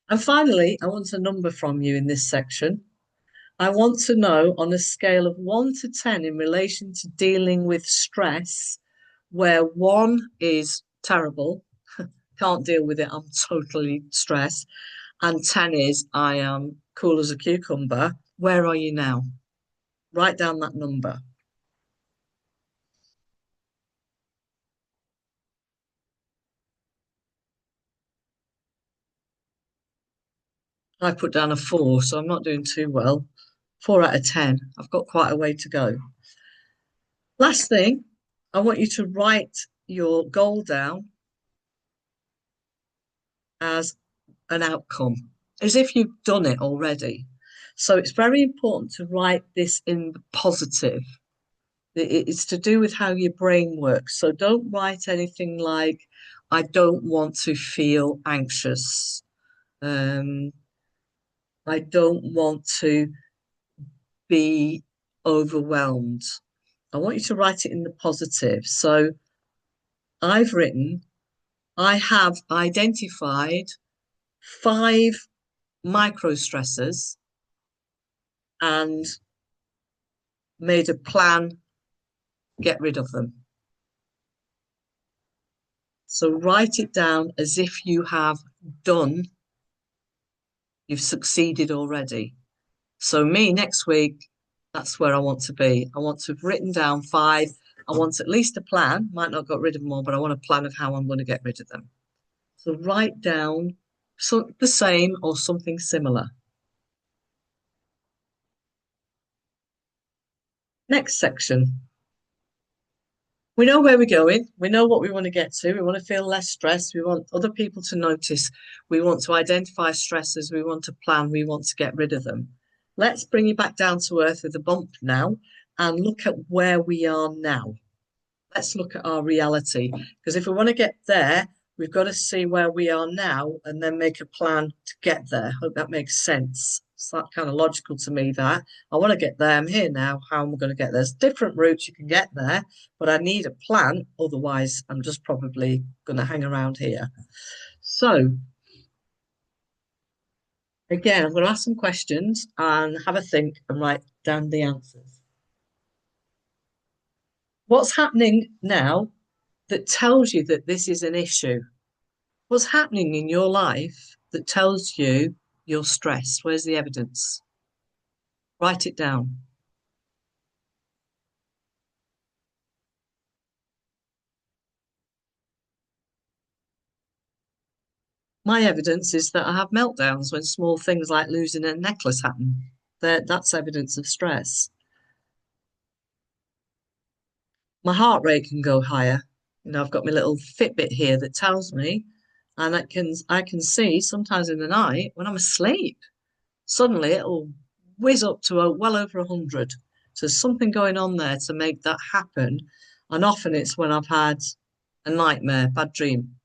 And finally, I want a number from you in this section. I want to know on a scale of 1 to 10 in relation to dealing with stress, where 1 is terrible can't deal with it. I'm totally stressed. And 10 is I am cool as a cucumber. Where are you now? Write down that number. I put down a 4, so I'm not doing too well. 4 out of 10. I've got quite a way to go. Last thing, I want you to write your goal down as an outcome, as if you've done it already. So it's very important to write this in the positive. It's to do with how your brain works. So don't write anything like, I don't want to feel anxious. Um, I don't want to be overwhelmed. I want you to write it in the positive. So I've written, I have identified 5 micro stressors and made a plan to get rid of them. So write it down as if you have done, you've succeeded already. So me next week, that's where I want to be. I want to have written down 5. I want at least a plan. Might not got rid of more, but I want a plan of how I'm going to get rid of them. So write down the same or something similar. Next section. We know where we're going. We know what we want to get to. We want to feel less stressed. We want other people to notice. We want to identify stressors. We want to plan. We want to get rid of them. Let's bring you back down to earth with a bump now and look at where we are now. Let's look at our reality. Because if we want to get there, we've got to see where we are now and then make a plan to get there. Hope that makes sense. It's that kind of logical to me that I want to get there. I'm here now. How am I going to get there? There's different routes you can get there, but I need a plan. Otherwise, I'm just probably going to hang around here. So again, I'm going to ask some questions and have a think and write down the answers. What's happening now that tells you that this is an issue? What's happening in your life that tells you you're stressed? Where's the evidence? Write it down. My evidence is that I have meltdowns when small things like losing a necklace happen. That's evidence of stress. My heart rate can go higher. I've got my little Fitbit here that tells me, and I can see sometimes in the night when I'm asleep, suddenly it'll whiz up to well over 100. So there's something going on there to make that happen. And often it's when I've had a nightmare, bad dream.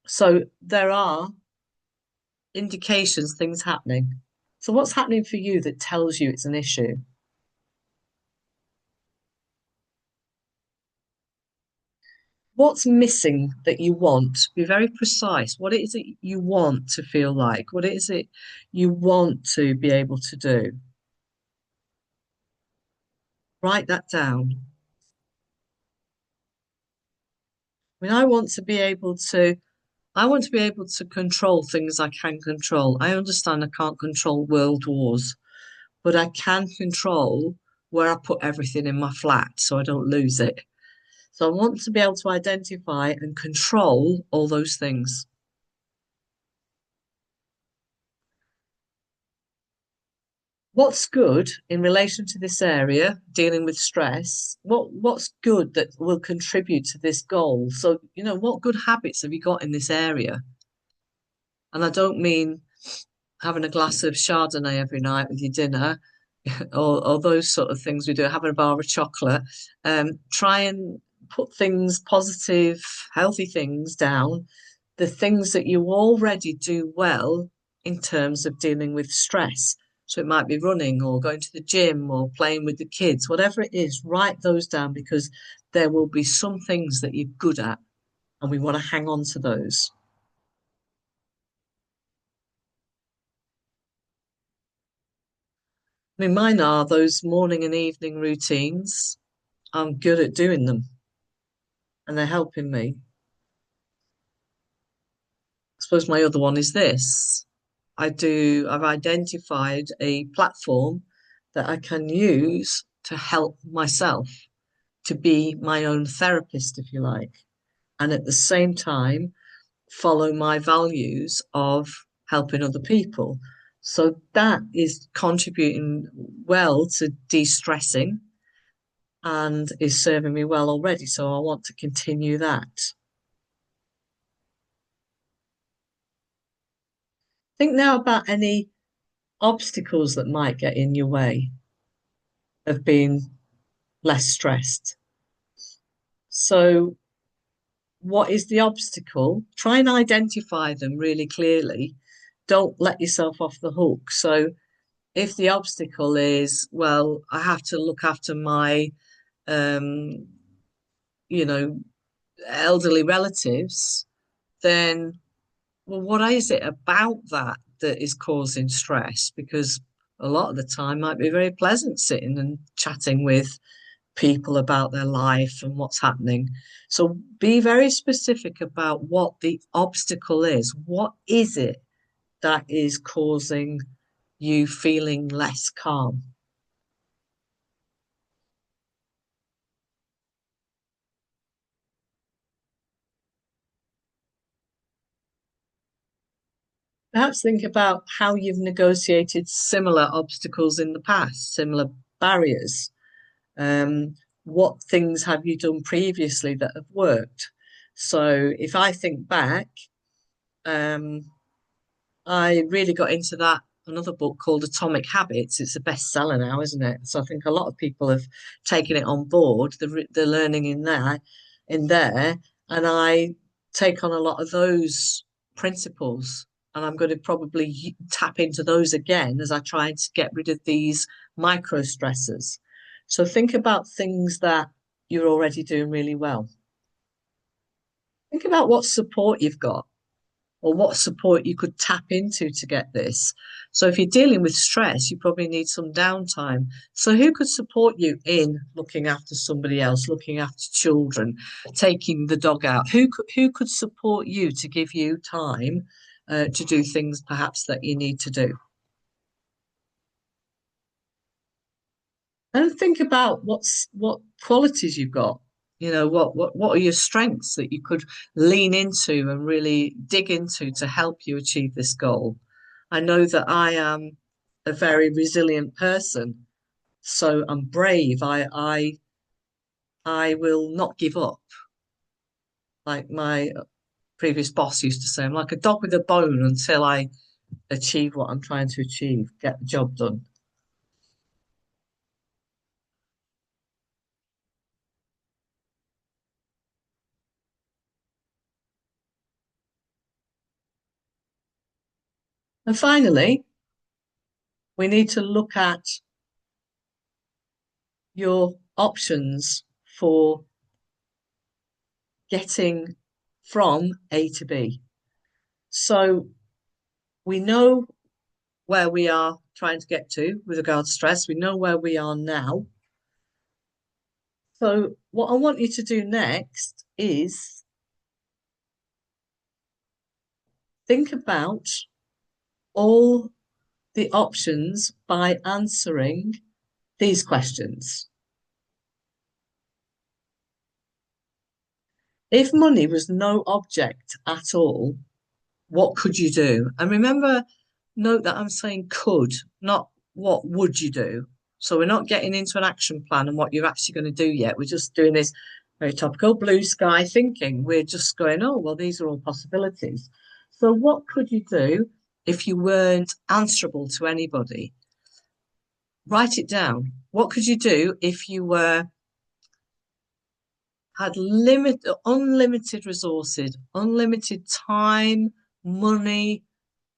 So there are indications things happening. So what's happening for you that tells you it's an issue? What's missing that you want? Be very precise. What is it you want to feel like? What is it you want to be able to do? Write that down. I mean, I want to be able to control things I can control. I understand I can't control world wars, but I can control where I put everything in my flat so I don't lose it. So I want to be able to identify and control all those things. What's good in relation to this area, dealing with stress? What's good that will contribute to this goal? So, what good habits have you got in this area? And I don't mean having a glass of Chardonnay every night with your dinner, or those sort of things we do, having a bar of chocolate. Try and put things positive, healthy things down, the things that you already do well in terms of dealing with stress. So it might be running or going to the gym or playing with the kids, whatever it is, write those down because there will be some things that you're good at and we want to hang on to those. I mean, mine are those morning and evening routines. I'm good at doing them and they're helping me. suppose my other one is this. I've identified a platform that I can use to help myself, to be my own therapist, if you like, and at the same time follow my values of helping other people. So that is contributing well to de-stressing and is serving me well already. So I want to continue that. Think now about any obstacles that might get in your way of being less stressed. So, what is the obstacle? Try and identify them really clearly. Don't let yourself off the hook. So, if the obstacle is, well, I have to look after my, um, you know, elderly relatives, then, well, what is it about that that is causing stress? Because a lot of the time might be very pleasant sitting and chatting with people about their life and what's happening. So be very specific about what the obstacle is. What is it that is causing you feeling less calm? Perhaps think about how you've negotiated similar obstacles in the past, similar barriers. What things have you done previously that have worked? So if I think back, um, I really got into that another book called Atomic Habits. It's a bestseller now, isn't it? So I think a lot of people have taken it on board, the learning in there, and I take on a lot of those principles. And I'm going to probably tap into those again as I try to get rid of these micro stressors. So think about things that you're already doing really well. Think about what support you've got or what support you could tap into to get this. So if you're dealing with stress, you probably need some downtime. So who could support you in looking after somebody else, looking after children, taking the dog out? Who could support you to give you time to do things perhaps that you need to do? And think about what qualities you've got. You know, what are your strengths that you could lean into and really dig into to help you achieve this goal? I know that I am a very resilient person, so I'm brave. I will not give up. Like my previous boss used to say, I'm like a dog with a bone until I achieve what I'm trying to achieve, get the job done. And finally, we need to look at your options for getting from A to B. So we know where we are trying to get to with regard to stress. We know where we are now. So what I want you to do next is think about all the options by answering these questions. If money was no object at all, what could you do? And remember, note that I'm saying could, not what would you do. So we're not getting into an action plan and what you're actually going to do yet. We're just doing this very topical blue sky thinking. We're just going, oh, well, these are all possibilities. So what could you do if you weren't answerable to anybody? Write it down. What could you do if you were had unlimited resources, unlimited time, money,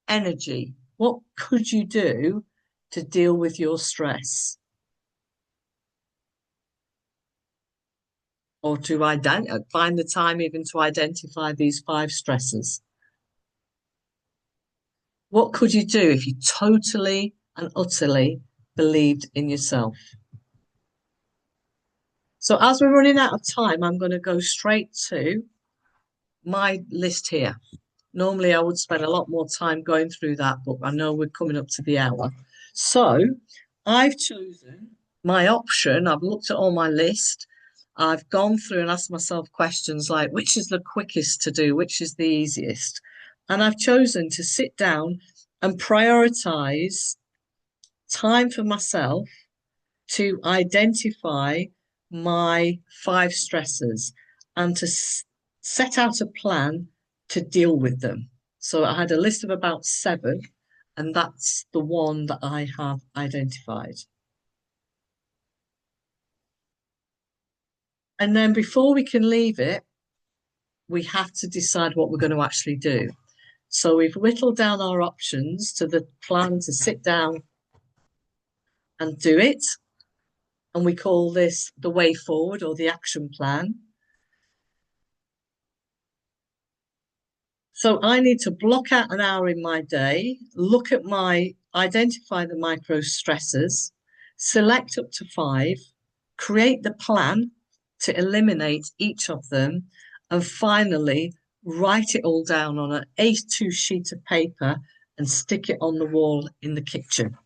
energy? What could you do to deal with your stress or to find the time even to identify these five stresses? What could you do if you totally and utterly believed in yourself? So as we're running out of time, I'm going to go straight to my list here. Normally, I would spend a lot more time going through that, but I know we're coming up to the hour. So I've chosen my option. I've looked at all my list. I've gone through and asked myself questions like, which is the quickest to do? Which is the easiest? And I've chosen to sit down and prioritize time for myself to identify my 5 stressors and to set out a plan to deal with them. So I had a list of about 7, and that's the one that I have identified. And then before we can leave it, we have to decide what we're going to actually do. So we've whittled down our options to the plan to sit down and do it. And we call this the way forward or the action plan. So I need to block out an hour in my day, identify the micro stressors, select up to 5, create the plan to eliminate each of them, and finally write it all down on an A2 sheet of paper and stick it on the wall in the kitchen.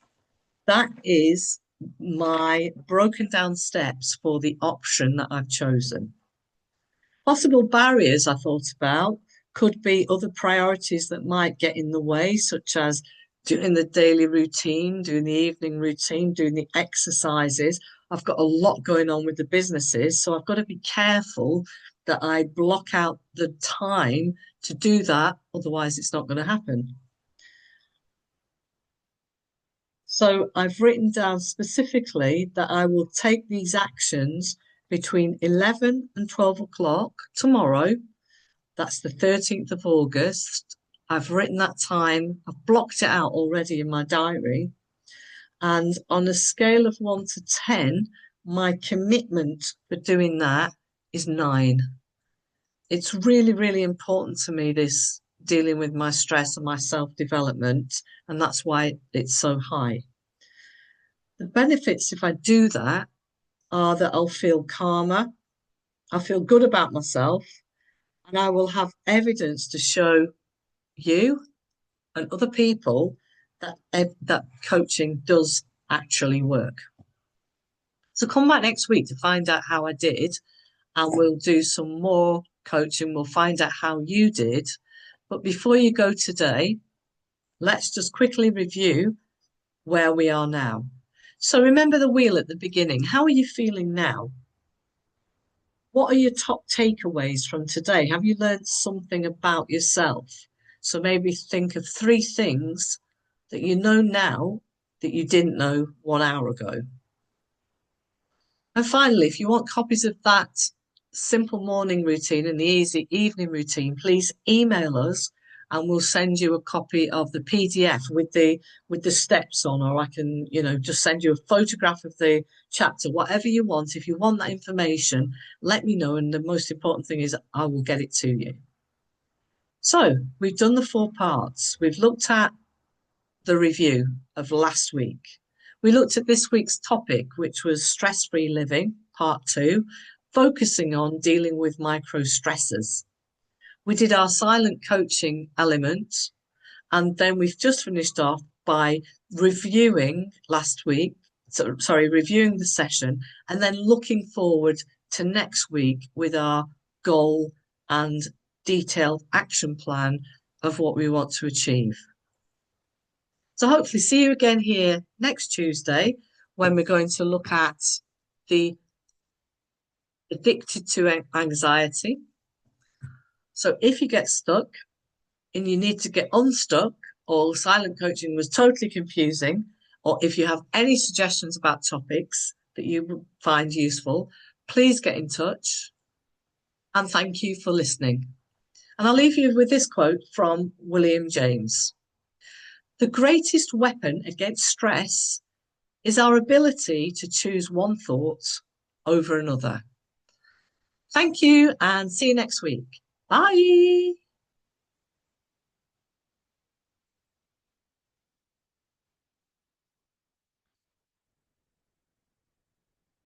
That is my broken down steps for the option that I've chosen. Possible barriers I thought about could be other priorities that might get in the way, such as doing the daily routine, doing the evening routine, doing the exercises. I've got a lot going on with the businesses, so I've got to be careful that I block out the time to do that, otherwise it's not going to happen. So I've written down specifically that I will take these actions between 11 and 12 o'clock tomorrow. That's the 13th of August. I've written that time. I've blocked it out already in my diary. And on a scale of 1 to 10, my commitment for doing that is 9. It's really, really important to me, this dealing with my stress and my self-development, and that's why it's so high. The benefits, if I do that, are that I'll feel calmer, I'll feel good about myself, and I will have evidence to show you and other people that coaching does actually work. So come back next week to find out how I did, and we'll do some more coaching. We'll find out how you did. But before you go today, let's just quickly review where we are now. So remember the wheel at the beginning. How are you feeling now? What are your top takeaways from today? Have you learned something about yourself? So maybe think of 3 things that you know now that you didn't know 1 hour ago. And finally, if you want copies of that simple morning routine and the easy evening routine, please email us and we'll send you a copy of the PDF with the steps on, or I can, just send you a photograph of the chapter, whatever you want. If you want that information, let me know. And the most important thing is I will get it to you. So we've done the 4 parts. We've looked at the review of last week. We looked at this week's topic, which was stress-free living, part 2, focusing on dealing with micro stressors. We did our silent coaching element, and then we've just finished off by reviewing reviewing the session, and then looking forward to next week with our goal and detailed action plan of what we want to achieve. So hopefully see you again here next Tuesday when we're going to look at the addicted to anxiety. So if you get stuck and you need to get unstuck, or silent coaching was totally confusing, or if you have any suggestions about topics that you find useful, please get in touch. And thank you for listening. And I'll leave you with this quote from William James. The greatest weapon against stress is our ability to choose one thought over another. Thank you and see you next week. Bye.